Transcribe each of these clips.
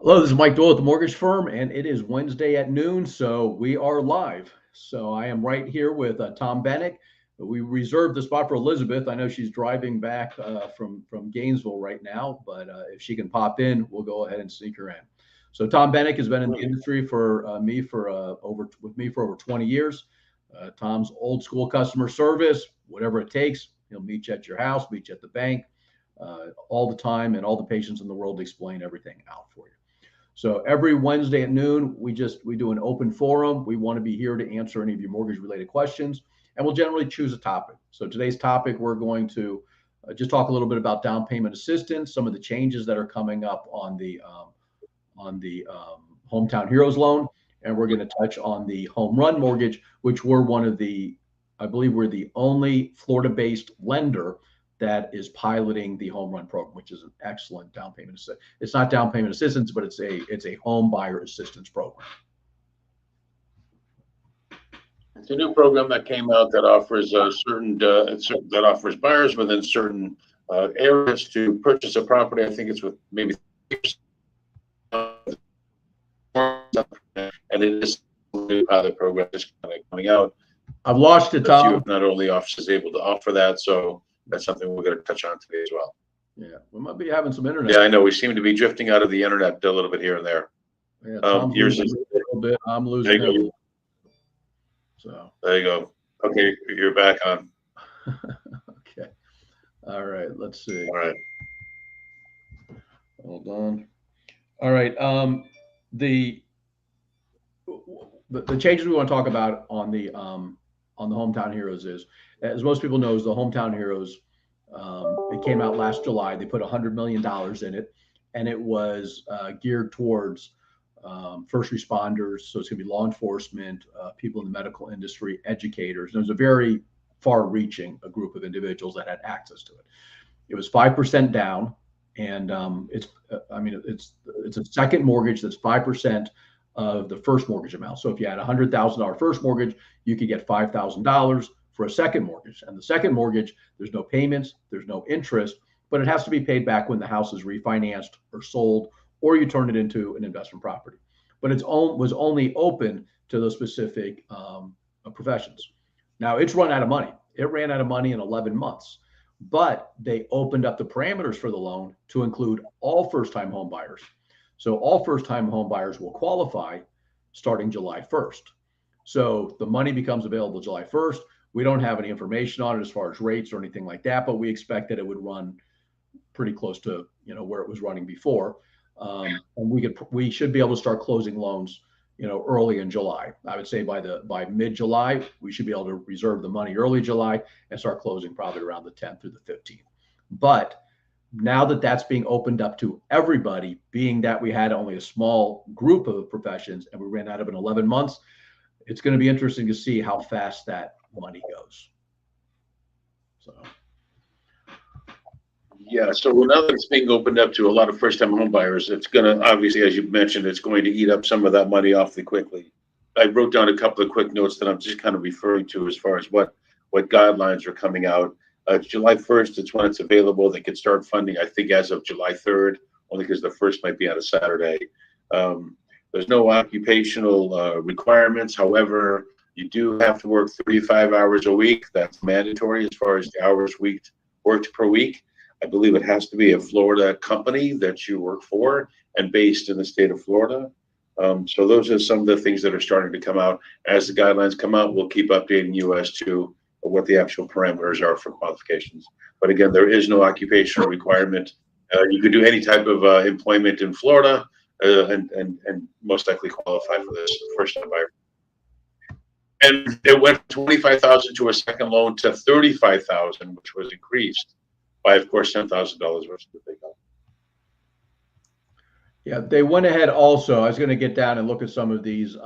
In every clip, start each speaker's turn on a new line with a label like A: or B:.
A: Hello, this is Mike Dole at the Mortgage Firm, and it is Wednesday at noon, so we are live. So I am right here with Tom Bennick. We reserved the spot for Elizabeth. I know she's driving back from Gainesville right now, but if she can pop in, we'll go ahead and sneak her in. So Tom Bennick has been in the industry for me for over 20 years. Tom's old school customer service, whatever it takes. He'll meet you at your house, meet you at the bank, all the time, and all the patience in the world to explain everything out for you. So every Wednesday at noon, we do an open forum. We want to be here to answer any of your mortgage related questions, and we'll generally choose a topic. So today's topic, we're going to just talk a little bit about down payment assistance, some of the changes that are coming up on the Hometown Heroes loan, and we're going to touch on the home run mortgage, which I believe we're the only Florida-based lender that is piloting the home run program, which is an excellent down payment assistance. It's not down payment assistance, but it's a home buyer assistance program.
B: It's a new program that came out that offers that offers buyers within certain areas to purchase a property. I think it's with maybe, and it is a new pilot program just kind of coming out.
A: I've lost it, Tom.
B: Not only offices able to offer that, so that's something we're going to touch on today as well.
A: Yeah, we might be having some internet.
B: Yeah, I know. We seem to be drifting out of the internet a little bit here and there.
A: Yeah, Tom's losing a little bit. I'm losing it. So
B: there you go. Okay, you're back on.
A: Okay. All right. Let's see.
B: All right.
A: Hold on. All right. The changes we want to talk about on the Hometown Heroes is, as most people know, is the Hometown Heroes. It came out last July. They put $100 million in it, and it was geared towards first responders. So it's going to be law enforcement, people in the medical industry, educators. There's a very far-reaching group of individuals that had access to it. It was 5% down, and it's a second mortgage that's 5% of the first mortgage amount. So if you had a $100,000 first mortgage, you could get $5,000 for a second mortgage. And the second mortgage, there's no payments, there's no interest, but it has to be paid back when the house is refinanced or sold, or you turn it into an investment property. But was only open to those specific professions. Now it's run out of money. It ran out of money in 11 months, but they opened up the parameters for the loan to include all first-time home buyers. So all first-time home buyers will qualify starting July 1st. So the money becomes available July 1st. We don't have any information on it as far as rates or anything like that, but we expect that it would run pretty close to where it was running before. And we should be able to start closing loans early in July. I would say by mid-July, we should be able to reserve the money early July and start closing probably around the 10th through the 15th. But now that that's being opened up to everybody, being that we had only a small group of professions and we ran out of it in 11 months, it's going to be interesting to see how fast that money goes. So.
B: Yeah, so now that it's being opened up to a lot of first-time home buyers, it's going to, obviously, as you mentioned, it's going to eat up some of that money awfully quickly. I wrote down a couple of quick notes that I'm just kind of referring to as far as what guidelines are coming out. July 1st, it's when it's available. They could start funding, I think, as of July 3rd, only because the first might be on a Saturday. There's no occupational requirements. However, you do have to work 35 hours a week. That's mandatory as far as the hours worked per week. I believe it has to be a Florida company that you work for and based in the state of Florida. So those are some of the things that are starting to come out. As the guidelines come out, we'll keep updating you as to what the actual parameters are for qualifications. But again, there is no occupational requirement. You could do any type of employment in Florida and most likely qualify for this first-time buyer. And it went from $25,000 to a second loan to $35,000, which was increased by, of course, $10,000 worth of the big loan.
A: Yeah, they went ahead also. I was going to get down and look at some of these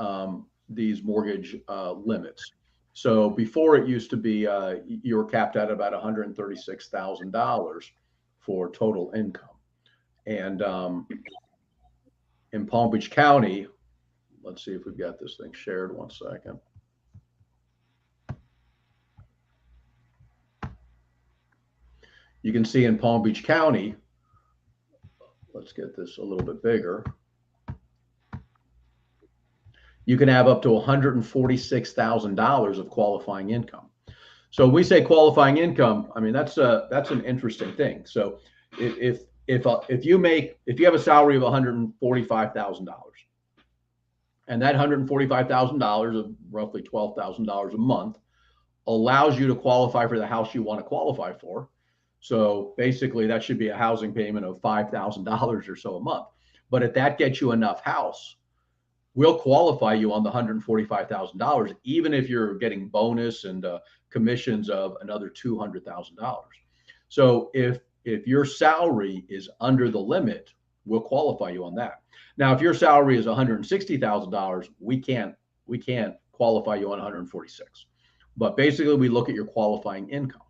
A: mortgage limits. So before it used to be you were capped at about $136,000 for total income. And in Palm Beach County, let's see if we've got this thing shared. One second. You can see in Palm Beach County, let's get this a little bit bigger. you can have up to $146,000 of qualifying income. So when we say qualifying income, I mean, that's an interesting thing. So if you have a salary of $145,000, and that $145,000 of roughly $12,000 a month allows you to qualify for the house you want to qualify for. So basically that should be a housing payment of $5,000 or so a month. But if that gets you enough house, we'll qualify you on the $145,000, even if you're getting bonus and commissions of another $200,000. So if your salary is under the limit, we'll qualify you on that. Now, if your salary is $160,000, we can't qualify you on 146. But basically, we look at your qualifying income.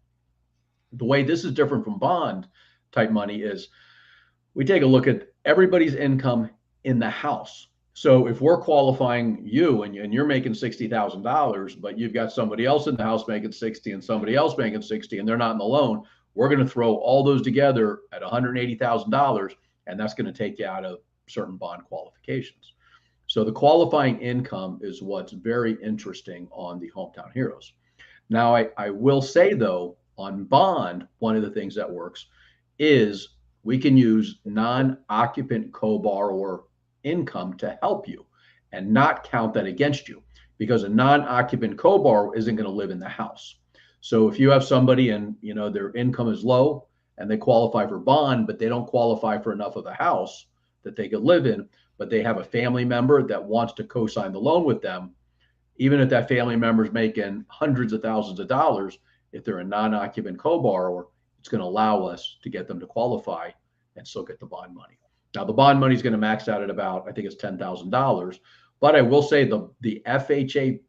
A: The way this is different from bond type money is we take a look at everybody's income in the house. So if we're qualifying you and you're making $60,000, but you've got somebody else in the house making 60 and somebody else making 60 and they're not in the loan, we're going to throw all those together at $180,000, and that's going to take you out of certain bond qualifications. So the qualifying income is what's very interesting on the Hometown Heroes. Now, I will say, though, on bond, one of the things that works is we can use non-occupant co-borrower income to help you and not count that against you, because a non-occupant co-borrower isn't going to live in the house. So if you have somebody and their income is low and they qualify for bond, but they don't qualify for enough of a house that they could live in, but they have a family member that wants to co-sign the loan with them, even if that family member is making hundreds of thousands of dollars, if they're a non-occupant co-borrower, it's going to allow us to get them to qualify and still get the bond money. Now, the bond money is going to max out at about, I think it's $10,000. But I will say the FHA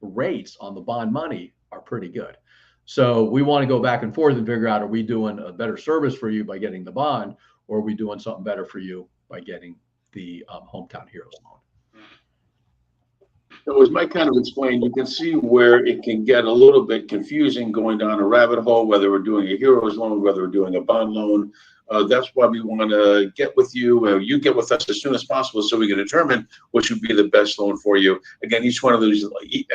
A: rates on the bond money are pretty good. So we want to go back and forth and figure out, are we doing a better service for you by getting the bond, or are we doing something better for you by getting the Hometown Heroes loan?
B: So as Mike kind of explained, you can see where it can get a little bit confusing going down a rabbit hole, whether we're doing a Heroes loan, whether we're doing a bond loan. That's why we want to get with you. You get with us as soon as possible so we can determine which would be the best loan for you. Again,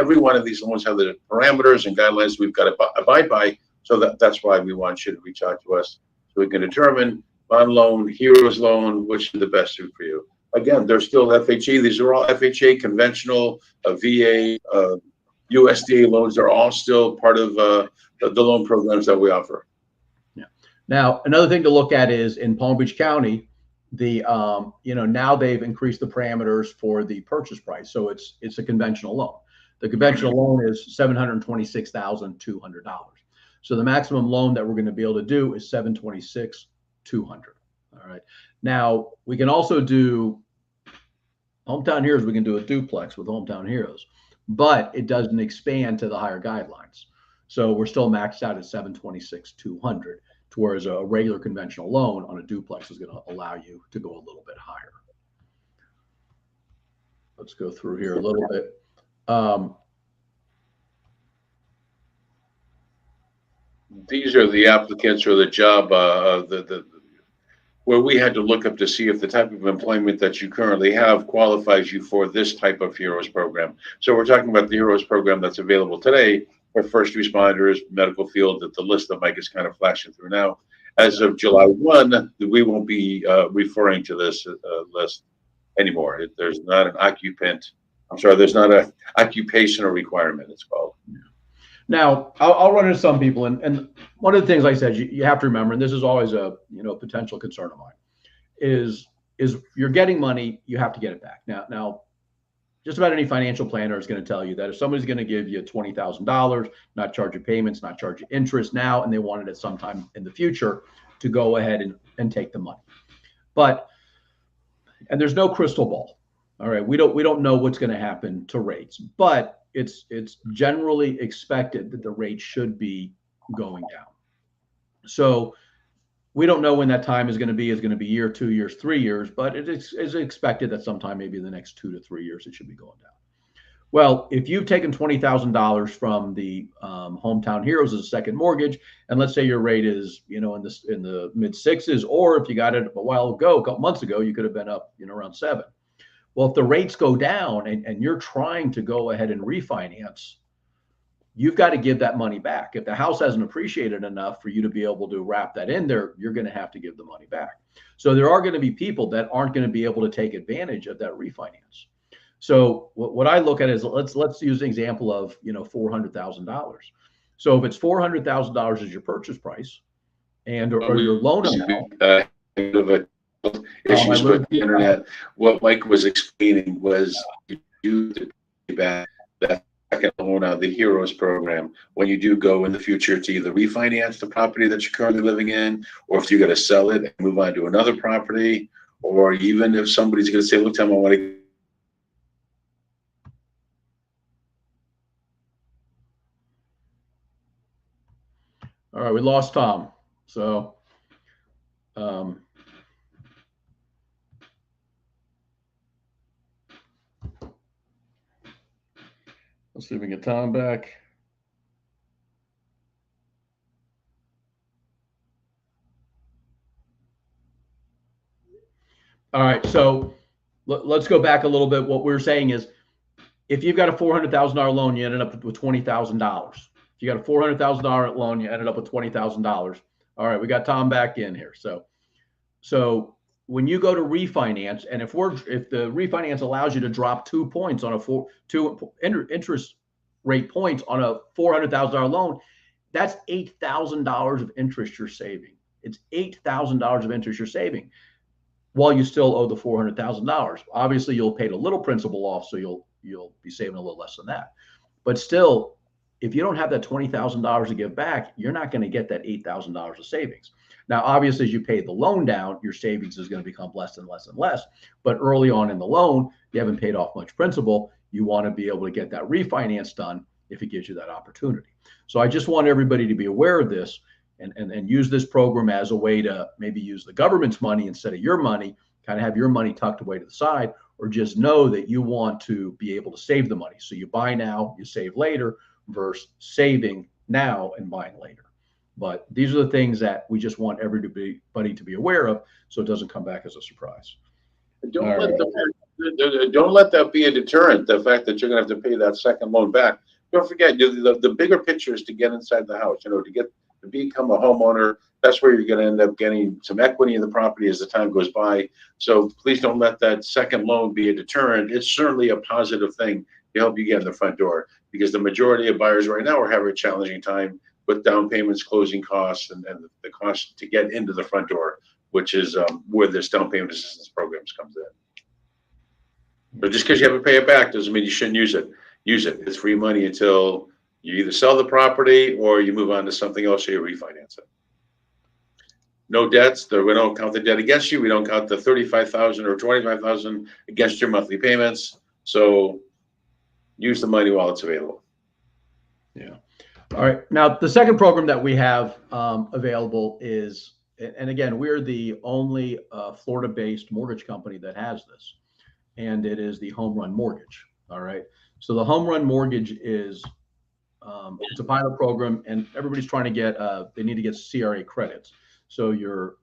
B: every one of these loans have the parameters and guidelines we've got to abide by. So that's why we want you to reach out to us so we can determine bond loan, Heroes loan, which is the best suit for you. Again, they're still FHA. These are all FHA, conventional, VA, USDA loans. They're all still part of the loan programs that we offer.
A: Yeah. Now, another thing to look at is in Palm Beach County, now they've increased the parameters for the purchase price. So it's a conventional loan. The conventional loan is $726,200. So the maximum loan that we're going to be able to do is $726,200. All right. Now we can also do Hometown Heroes. We can do a duplex with Hometown Heroes, but it doesn't expand to the higher guidelines. So we're still maxed out at $726,200, whereas a regular conventional loan on a duplex is going to allow you to go a little bit higher. Let's go through here a little bit.
B: These are the applicants or the job, where we had to look up to see if the type of employment that you currently have qualifies you for this type of Heroes program. So we're talking about the Heroes program that's available today for first responders, medical field, that the list that Mike is kind of flashing through now. As of July 1, we won't be referring to this list anymore. There's not an occupational requirement, it's called.
A: Now, I'll run into some people, and one of the things, like I said, you have to remember, and this is always a potential concern of mine, is you're getting money, you have to get it back. Now, just about any financial planner is going to tell you that if somebody's going to give you $20,000, not charge you payments, not charge you interest now, and they want it at some time in the future, to go ahead and take the money. And there's no crystal ball. All right, we don't know what's going to happen to rates, but it's generally expected that the rate should be going down. So we don't know when that time is going to be. Is going to be year, 2 years, 3 years, but it is expected that sometime maybe in the next 2 to 3 years it should be going down. Well, if you've taken $20,000 from the Hometown Heroes as a second mortgage, and let's say your rate is in the mid 6s, or if you got it a while ago, a couple months ago, you could have been up around 7. Well, if the rates go down and you're trying to go ahead and refinance, you've got to give that money back. If the house hasn't appreciated enough for you to be able to wrap that in there, you're going to have to give the money back. So there are going to be people that aren't going to be able to take advantage of that refinance. So what I look at is let's use an example of $400,000. So if it's $400,000 is your purchase price, or your loan amount.
B: Issues with the internet. What Mike was explaining was you do pay back that second loan out of the Heroes program when you do go in the future to either refinance the property that you're currently living in, or if you're going to sell it and move on to another property, or even if somebody's going to say, look, Tom, I want to.
A: All right, we lost Tom. So let's see if we can get Tom back. All right, so let's go back a little bit. What we're saying is, if you've got a $400,000 loan, you ended up with $20,000. If you got a $400,000 loan, you ended up with $20,000. All right, we got Tom back in here. So when you go to refinance, and if the refinance allows you to drop 2 points on interest rate points on a $400,000 loan, that's $8,000 of interest you're saving. It's $8,000 of interest you're saving, while you still owe the $400,000. Obviously, you'll pay a little principal off, so you'll be saving a little less than that. But still, if you don't have that $20,000 to give back, you're not going to get that $8,000 of savings. Now, obviously, as you pay the loan down, your savings is going to become less and less and less. But early on in the loan, you haven't paid off much principal. You want to be able to get that refinance done if it gives you that opportunity. So I just want everybody to be aware of this and use this program as a way to maybe use the government's money instead of your money, kind of have your money tucked away to the side, or just know that you want to be able to save the money. So you buy now, you save later, versus saving now and buying later. But these are the things that we just want everybody to be aware of, so it doesn't come back as a surprise.
B: Don't let that be a deterrent, the fact that you're going to have to pay that second loan back. Don't forget, the bigger picture is to get inside the house, to become a homeowner. That's where you're going to end up getting some equity in the property as the time goes by. So please don't let that second loan be a deterrent. It's certainly a positive thing to help you get in the front door, because the majority of buyers right now are having a challenging time with down payments, closing costs, and the cost to get into the front door, which is where this down payment assistance programs comes in. But just because you have to pay it back doesn't mean you shouldn't use it. Use it. It's free money until you either sell the property or you move on to something else or you refinance it. No debts. We don't count the debt against you. We don't count the $35,000 or $25,000 against your monthly payments. So use the money while it's available.
A: Yeah. All right. Now, the second program that we have available is, and again, we're the only Florida-based mortgage company that has this, and it is the Home Run Mortgage. All right. So the Home Run Mortgage is it's a pilot program, and everybody's trying to get they need to get CRA credits. So you're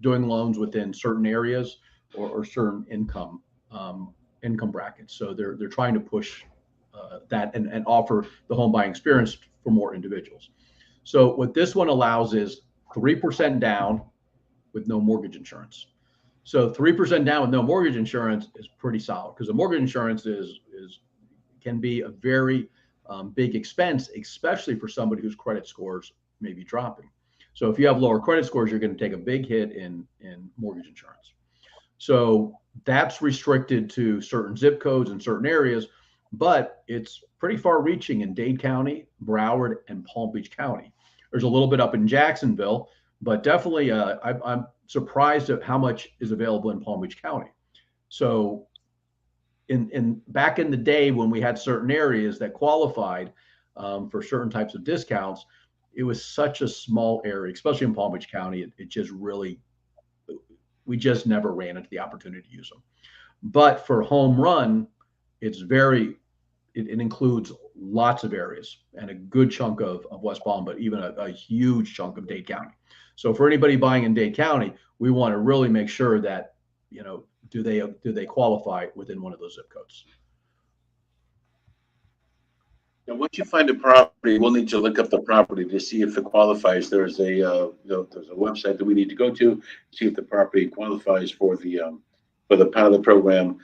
A: doing loans within certain areas or certain income brackets. So they're trying to push that and offer the home buying experience for more individuals. So what this one allows is 3% down with no mortgage insurance. So 3% down with no mortgage insurance is pretty solid, because the mortgage insurance can be a very big expense, especially for somebody whose credit scores may be dropping. So if you have lower credit scores, you're going to take a big hit in mortgage insurance. So that's restricted to certain zip codes and certain areas, but it's pretty far reaching in Dade County, Broward, and Palm Beach County. There's a little bit up in Jacksonville, but definitely I'm surprised at how much is available in Palm Beach County. So in back in the day when we had certain areas that qualified for certain types of discounts, it was such a small area, especially in Palm Beach County. It just really, we just never ran into the opportunity to use them. But for Home Run, it includes lots of areas and a good chunk of West Palm, but even a huge chunk of Dade County. So for anybody buying in Dade County, we want to really make sure that do they qualify within one of those zip codes?
B: And once you find a property, we'll need to look up the property to see if it qualifies. There's there's a website that we need to go to see if the property qualifies for the pilot program.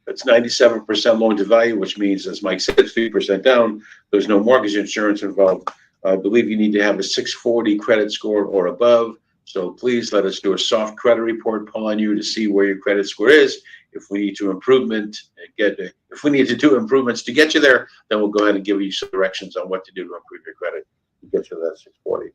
B: It's 97% loan to value, which means, as Mike said, 3% down. There's no mortgage insurance involved. I believe you need to have a 640 credit score or above. So please let us do a soft credit report, pull on you to see where your credit score is. If we need to if we need to do improvements to get you there, then we'll go ahead and give you some directions on what to do to improve your credit to get you to that 640.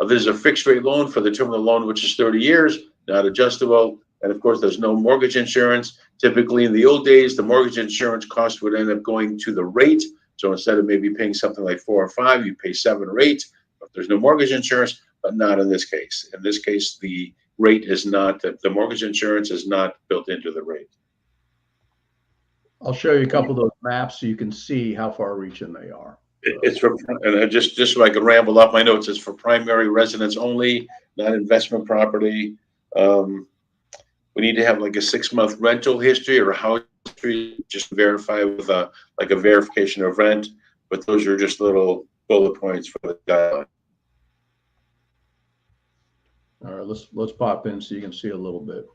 B: There's a fixed rate loan for the term of the loan, which is 30 years, not adjustable. And of course, there's no mortgage insurance. Typically, in the old days, the mortgage insurance cost would end up going to the rate. So instead of maybe paying something like 4 or 5, you pay 7 or 8. But there's no mortgage insurance, but not in this case. In this case, the rate is not, the mortgage insurance is not built into the rate.
A: I'll show you a couple of those maps so you can see how far reaching they are.
B: It's for, and just so I can ramble off my notes, it's for primary residence only, not investment property. We need to have like a 6-month rental history or house history, just to verify with like a verification of rent. But those are just little bullet points for the guideline.
A: All right, let's pop in so you can see a little bit.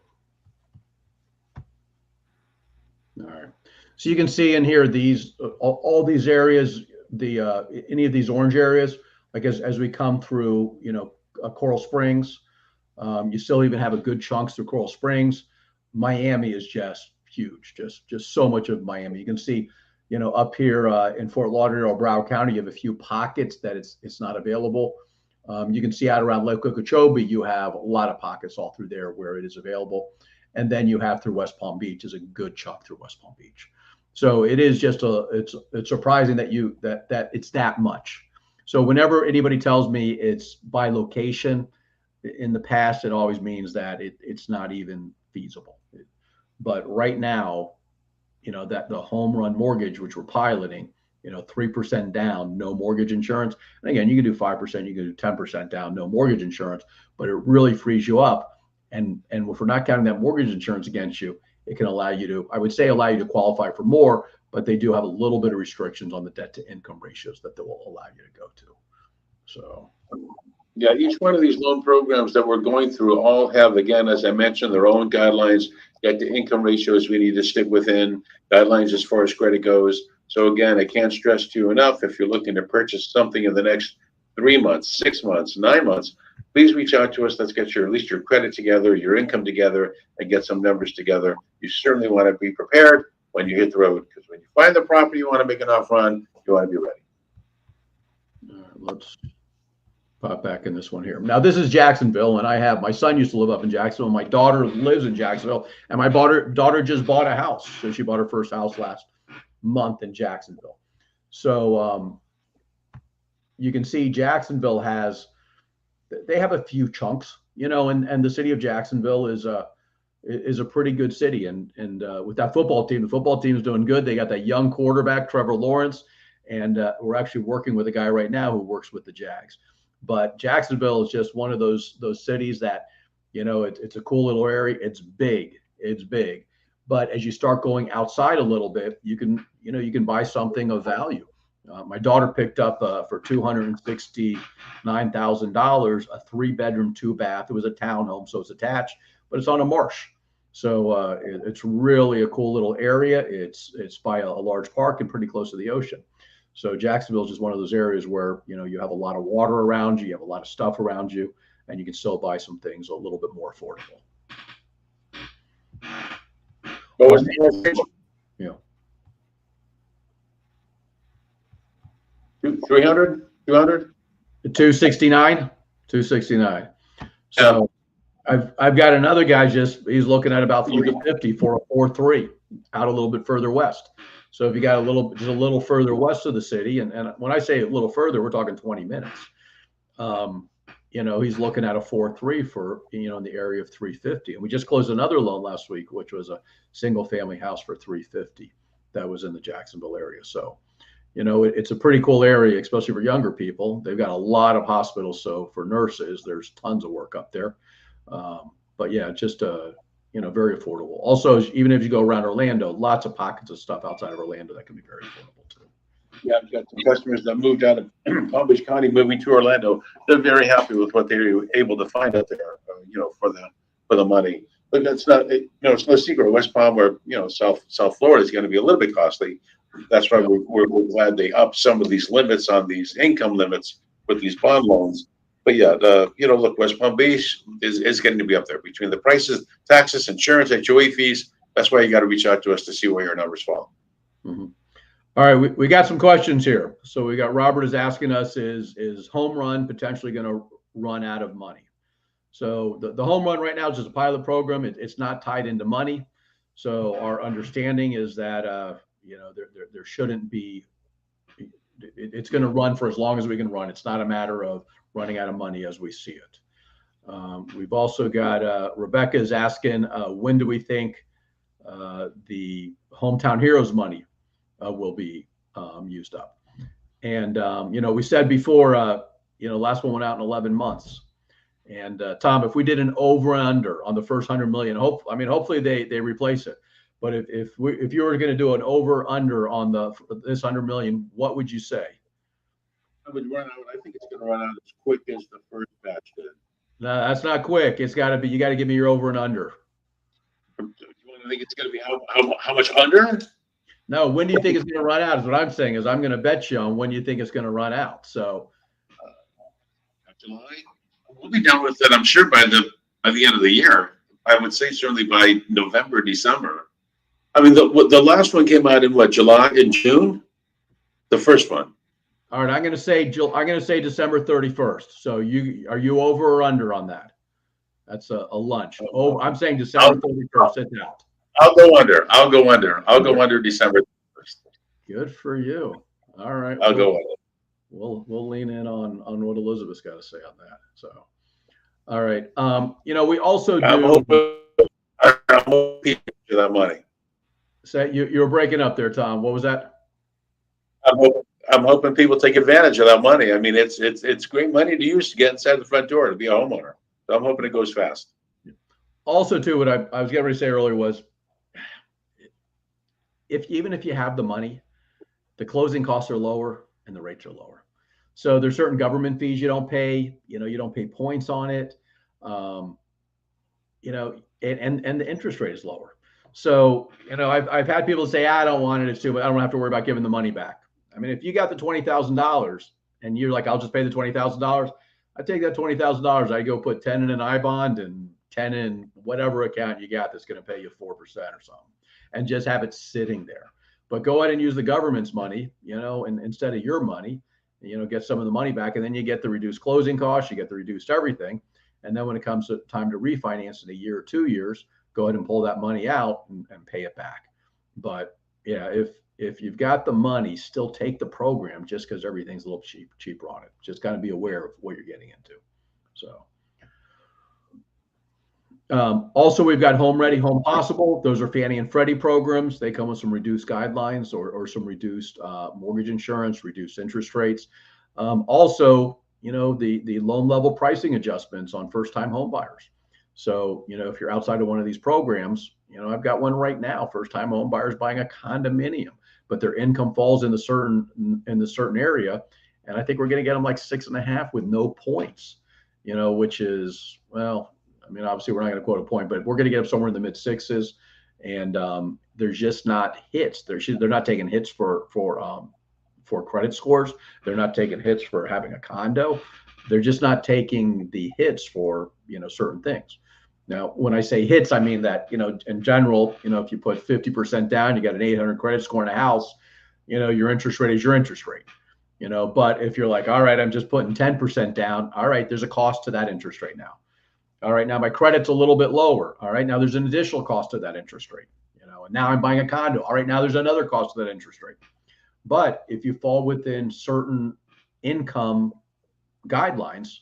A: All right, so you can see in here these all these areas, any of these orange areas, like as we come through, Coral Springs. You still even have a good chunks through Coral Springs. Miami is just huge, just so much of Miami. You can see, up here in Fort Lauderdale, Broward County, you have a few pockets that it's not available. You can see out around Lake Okeechobee, you have a lot of pockets all through there where it is available. And then you have through West Palm Beach is a good chunk through West Palm Beach. So it is just it's surprising that that it's that much. So whenever anybody tells me it's by location, in the past, it always means that it's not even feasible. But right now, that the home run mortgage, which we're piloting, 3% down, no mortgage insurance. And again, you can do 5%, you can do 10% down, no mortgage insurance, but it really frees you up. And if we're not counting that mortgage insurance against you, it can allow you to qualify for more, but they do have a little bit of restrictions on the debt to income ratios that they will allow you to go to. So.
B: Yeah, each one of these loan programs that we're going through all have, again, as I mentioned, their own guidelines, debt to income ratios we need to stick within, guidelines as far as credit goes. So again, I can't stress to you enough, if you're looking to purchase something in the next 3 months, 6 months, 9 months, please reach out to us. Let's get at least your credit together, your income together, and get some numbers together. You certainly want to be prepared when you hit the road, because when you find the property you want to make an offer on, you want to be ready.
A: Let's pop back in this one here. Now, this is Jacksonville, and my son used to live up in Jacksonville. My daughter lives in Jacksonville, and my daughter just bought a house. So she bought her first house last month in Jacksonville. So you can see Jacksonville they have a few chunks, and the city of Jacksonville is a pretty good city. And with that football team, the football team is doing good. They got that young quarterback, Trevor Lawrence, and we're actually working with a guy right now who works with the Jags. But Jacksonville is just one of those cities that, it's a cool little area. It's big. But as you start going outside a little bit, you can buy something of value. My daughter picked up for $269,000 a 3-bedroom, 2-bath. It was a townhome, so it's attached, but it's on a marsh. So it's really a cool little area. It's by a large park and pretty close to the ocean. So Jacksonville is just one of those areas where, you have a lot of water around you have a lot of stuff around you, and you can still buy some things a little bit more affordable.
B: What was the 300, 200?
A: 269. So I've got another guy he's looking at about 350 for a 4.3 out a little bit further west. So if you got just a little further west of the city, and when I say a little further, we're talking 20 minutes. He's looking at a 4.3 for, in the area of 350. And we just closed another loan last week, which was a single family house for 350 that was in the Jacksonville area. So, it's a pretty cool area, especially for younger people. They've got a lot of hospitals. So for nurses, there's tons of work up there. But yeah, just very affordable. Also, even if you go around Orlando, lots of pockets of stuff outside of Orlando that can be very affordable too.
B: Yeah, I've got some customers that moved out of Palm Beach County, moving to Orlando. They're very happy with what they were able to find out there, for the money. But that's not, it's no secret. West Palm or South Florida is going to be a little bit costly. That's why we're glad they upped some of these limits on these income limits with these bond loans. But yeah, look, West Palm Beach is getting to be up there between the prices, taxes, insurance, HOA fees. That's why you got to reach out to us to see where your numbers fall.
A: Mm-hmm. All right, we got some questions here. So we got Robert is asking us, is Home Run potentially going to run out of money? So the Home Run right now is just a pilot program. It's not tied into money. So our understanding is that there shouldn't be. It's going to run for as long as we can run. It's not a matter of running out of money as we see it. We've also got Rebecca is asking, when do we think the Hometown Heroes money will be used up? And we said before, last one went out in 11 months. And Tom, if we did an over and under on the first 100 million, hopefully they replace it. But if you were going to do an over under on this 100 million, what would you say?
B: I would run out. I think it's going to run out as quick as the first batch did.
A: No, that's not quick. It's got to be. You got to give me your over and under.
B: Do you want to think it's going to be how much under?
A: No, when do you think it's going to run out? Is what I'm saying. Is I'm going to bet you on when you think it's going to run out. So
B: July. We'll be done with it, I'm sure, by the end of the year. I would say certainly by November, December. I mean, the last one came out in what, July and June? The first one.
A: All right, I'm going to say December 31st. So are you over or under on that? That's a lunch. Oh, I'm saying December 31st. Sit down.
B: I'll go under. I'll go under December 31st.
A: Good for you. All right.
B: I'll go under.
A: We'll lean in on what Elizabeth's got to say on that. So, all right. We also do.
B: I'm hoping for that money.
A: Say you're breaking up there, Tom. What was that?
B: I'm hoping people take advantage of that money. I mean, it's great money to use to get inside the front door to be a homeowner. So I'm hoping it goes fast.
A: Also, too, what I was getting ready to say earlier was, even if you have the money, the closing costs are lower and the rates are lower. So there's certain government fees you don't pay. You don't pay points on it. And the interest rate is lower. So I've had people say, I don't want it, it's too, but I don't have to worry about giving the money back. I mean, if you got the $20,000 and you're like, I'll just pay the $20,000, I take that $20,000, I go put 10 in an I bond and 10 in whatever account you got that's going to pay you 4% or something, and just have it sitting there. But go ahead and use the government's money, and instead of your money, get some of the money back, and then you get the reduced closing costs, you get the reduced everything. And then when it comes to time to refinance in a year or 2 years, go ahead and pull that money out and pay it back. But yeah, if you've got the money, still take the program just because everything's a little cheaper on it. Just got to be aware of what you're getting into. So also, we've got Home Ready, Home Possible. Those are Fannie and Freddie programs. They come with some reduced guidelines or some reduced mortgage insurance, reduced interest rates. Also, the loan level pricing adjustments on first-time home buyers. So, if you're outside of one of these programs, I've got one right now, first-time home buyers buying a condominium, but their income falls in the certain area. And I think we're going to get them like 6.5 with no points, which is, well, I mean, obviously we're not going to quote a point, but we're going to get them somewhere in the mid sixes. And there's just not hits. They're not taking hits for credit scores. They're not taking hits for having a condo. They're just not taking the hits for, certain things. Now, when I say hits, I mean that, in general, if you put 50% down, you got an 800 credit score in a house, your interest rate is your interest rate, but if you're like, all right, I'm just putting 10% down. All right, there's a cost to that interest rate now. All right, now my credit's a little bit lower. All right, now there's an additional cost to that interest rate, and now I'm buying a condo. All right, now there's another cost to that interest rate. But if you fall within certain income guidelines,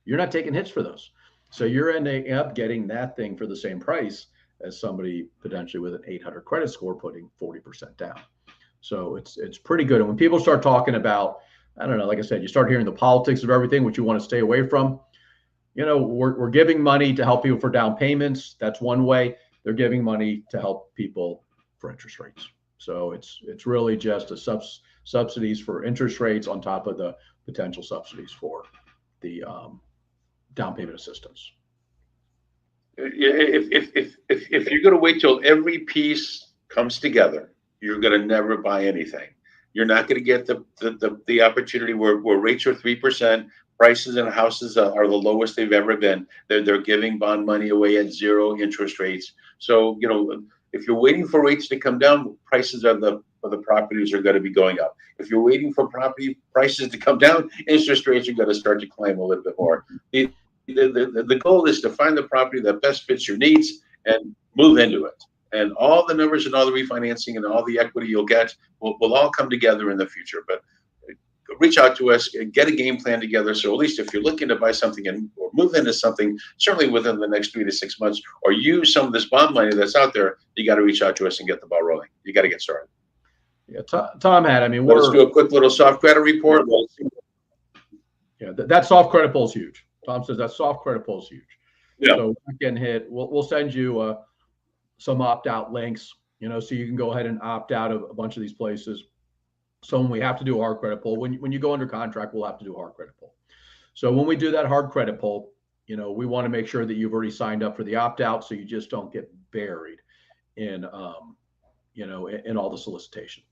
A: you're not taking hits for those. So you're ending up getting that thing for the same price as somebody potentially with an 800 credit score putting 40% down. So it's pretty good. And when people start talking about, I don't know, like I said, you start hearing the politics of everything, which you want to stay away from. We're giving money to help people for down payments. That's one way. they're giving money to help people for interest rates. So it's really just a subsidies for interest rates on top of the potential subsidies for the down payment assistance.
B: If you're going to wait till every piece comes together, you're going to never buy anything. You're not going to get the opportunity where rates are 3%, prices in houses are the lowest they've ever been. They're giving bond money away at 0 interest rates. So, you know, if you're waiting for rates to come down, prices of the properties are going to be going up. If you're waiting for property prices to come down, interest rates are going to start to climb a little bit more. The goal is to find the property that best fits your needs and move into it. And all the numbers and all the refinancing and all the equity you'll get will all come together in the future. But reach out to us and get a game plan together. So at least if you're looking to buy something or move into something, certainly within the next 3 to 6 months, or use some of this bond money that's out there, you got to reach out to us and get the ball rolling. You got to get started.
A: Yeah, Tom had. I mean,
B: let's do a quick little soft credit report.
A: Yeah, that soft credit pull is huge. Tom says that soft credit pull is huge.
B: Yeah.
A: So we can hit. We'll send you some opt-out links, you know, so you can go ahead and opt out of a bunch of these places. So when we have to do a hard credit pull, when you go under contract, we'll have to do a hard credit pull. So when we do that hard credit pull, you know, we want to make sure that you've already signed up for the opt-out, so you just don't get buried in, you know, in all the solicitation.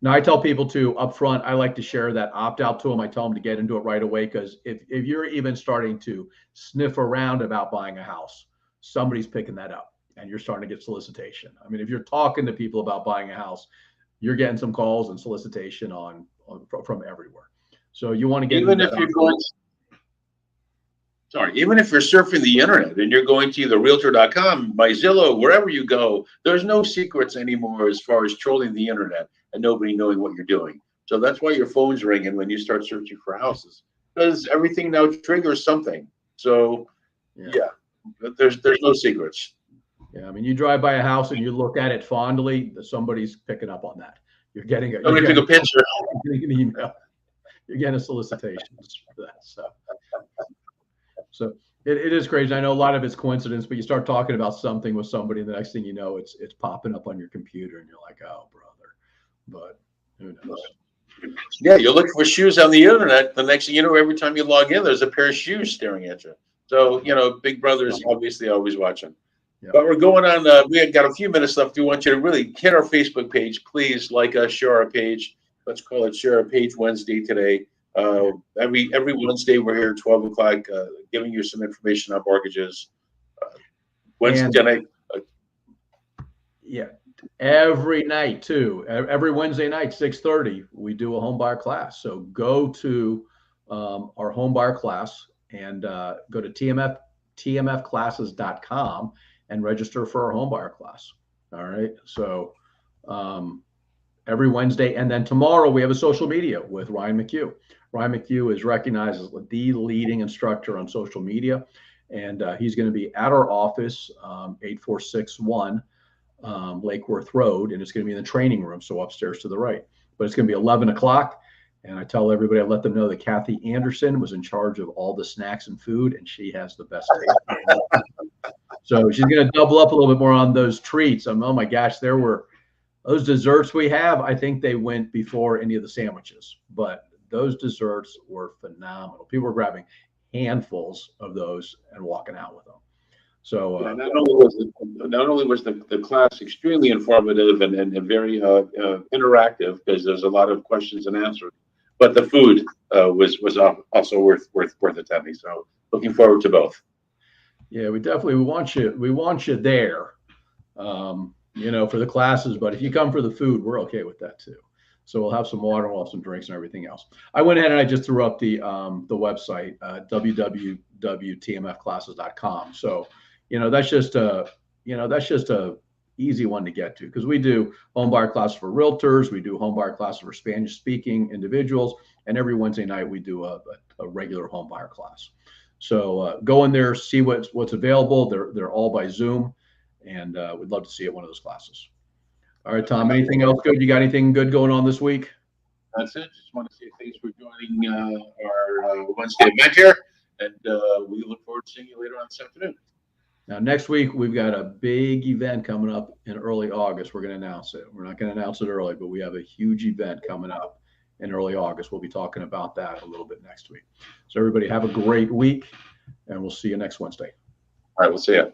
A: Now, I tell people to upfront, I like to share that opt-out to them. I tell them to get into it right away, because if you're even starting to sniff around about buying a house, somebody's picking that up and you're starting to get solicitation. I mean, if you're talking to people about buying a house, you're getting some calls and solicitation from everywhere. So you want to get
B: even if you're going. Sorry, even if you're surfing the internet and you're going to either Realtor.com, MyZillow, wherever you go, there's no secrets anymore as far as trolling the internet and nobody knowing what you're doing. So that's why your phone's ringing when you start searching for houses, because everything now triggers something. So yeah, there's no secrets.
A: Yeah, I mean, you drive by a house and you look at it fondly, somebody's picking up on that. You're getting a
B: picture.
A: You're getting an email. You're getting a solicitation for that. So it is crazy. I know a lot of it's coincidence, but you start talking about something with somebody, and the next thing you know, it's popping up on your computer, and you're like, oh, brother. But who knows?
B: Yeah, you're looking for shoes on the internet. The next thing you know, every time you log in, there's a pair of shoes staring at you. So, you know, Big Brother is obviously always watching. Yeah. But we're going on. We have got a few minutes left. We want you to really hit our Facebook page. Please like us, share our page. Let's call it Share Our Page Wednesday today. Every Wednesday we're here at 12 o'clock, giving you some information on mortgages. Wednesday night.
A: Yeah, every night too. Every Wednesday night, 6:30, we do a home buyer class. So go to our home buyer class and go to tmfclasses.com and register for our home buyer class. All right. So every Wednesday, and then tomorrow we have a social media with Ryan McHugh. Ryan McHugh is recognized as the leading instructor on social media, and he's going to be at our office, 8461 LakeWorth Road, and it's going to be in the training room, so upstairs to the right. But it's going to be 11 o'clock, and I tell everybody, I let them know that Kathy Anderson was in charge of all the snacks and food, and she has the best taste. So she's going to double up a little bit more on those treats. Oh my gosh, there were those desserts we have. I think they went before any of the sandwiches, but those desserts were phenomenal. People were grabbing handfuls of those and walking out with them. So
B: not only was the class extremely informative and very interactive, because there's a lot of questions and answers, but the food was also worth attending. So looking forward to both.
A: Yeah, we want you there, you know, for the classes. But if you come for the food, we're okay with that too. So we'll have some water, we'll have some drinks and everything else. I went ahead and I just threw up the website, www.tmfclasses.com. So, you know, that's just a easy one to get to, because we do home buyer classes for realtors, we do home buyer classes for Spanish speaking individuals, and every Wednesday night we do a regular home buyer class. So go in there, see what's available. They're all by Zoom, and we'd love to see you at one of those classes. All right, Tom, anything else good? You got anything good going on this week?
B: That's it. Just want to say thanks for joining our Wednesday event here, and we look forward to seeing you later on this afternoon.
A: Now, next week, we've got a big event coming up in early August. We're going to announce it. We're not going to announce it early, but we have a huge event coming up in early August. We'll be talking about that a little bit next week. So everybody have a great week, and we'll see you next Wednesday.
B: All right, we'll see you.